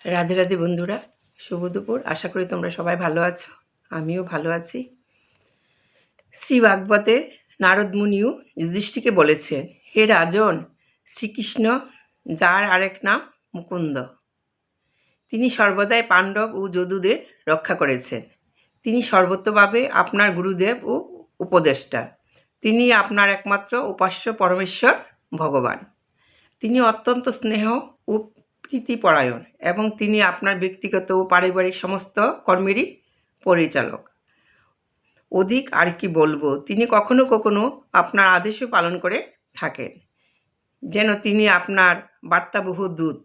রাধে রাধে বন্ধুরা, শুভ দুপুর। আশা করি তোমরা সবাই ভালো আছো, আমিও ভালো আছি। শ্রী ভাগবতে নারদ মুনিও যুধিষ্ঠিরকে বলেছেন, হে রাজন, শ্রীকৃষ্ণ যার আরেক নাম মুকুন্দ, তিনি সর্বদাই পাণ্ডব ও যদুদের রক্ষা করেছেন। তিনি সর্বতভাবে আপনার গুরুদেব ও উপদেষ্টা। তিনি আপনার একমাত্র উপাস্য পরমেশ্বর ভগবান। তিনি অত্যন্ত স্নেহ ও প্রীতিপরায়ণ এবং তিনি আপনার ব্যক্তিগত ও পারিবারিক সমস্ত কর্মেরই পরিচালক। অধিক আর কি বলবো, তিনি কখনো কখনো আপনার আদেশও পালন করে থাকেন, যেন তিনি আপনার বার্তাবহ দূত।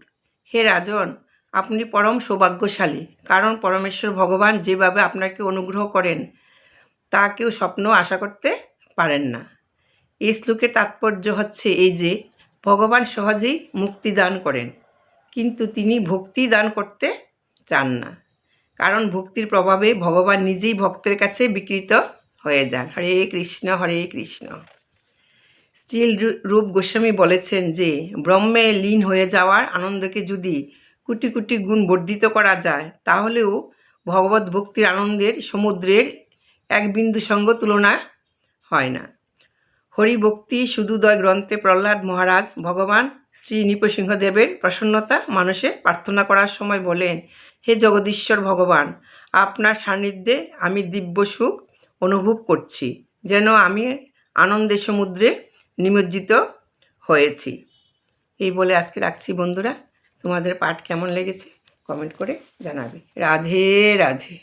হে রাজন, আপনি পরম সৌভাগ্যশালী, কারণ পরমেশ্বর ভগবান যেভাবে আপনাকে অনুগ্রহ করেন তা কেউ স্বপ্ন আশা করতে পারেন না। এই শ্লোকের তাৎপর্য হচ্ছে এই যে, ভগবান সহজেই মুক্তি দান করেন, কিন্তু তিনি ভক্তি দান করতে চান না, কারণ ভক্তির প্রভাবে ভগবান নিজেই ভক্তের কাছে বিকৃত হয়ে যান। হরে কৃষ্ণ, হরে কৃষ্ণ। শ্রী রূপ গোস্বামী বলেছেন যে, ব্রহ্মে লীন হয়ে যাওয়ার আনন্দকে যদি কোটি কোটি গুণ বর্ধিত করা যায়, তাহলেও ভগবত ভক্তির আনন্দের সমুদ্রের এক বিন্দু সঙ্গ তুলনা হয় না। হরিভক্তি শুধুদয় গ্রন্থে প্রহ্লাদ মহারাজ ভগবান শ্রী নৃপসিংহদেবের প্রসন্নতা মানুষে প্রার্থনা করার সময় বলেন, হে জগদীশ্বর ভগবান, আপনার সান্নিধ্যে আমি দিব্য সুখ অনুভব করছি, যেন আমি আনন্দের সমুদ্রে নিমজ্জিত হয়েছি। এই বলে আজকে রাখছি বন্ধুরা। তোমাদের পাঠ কেমন লেগেছে কমেন্ট করে জানাবে। রাধে রাধে।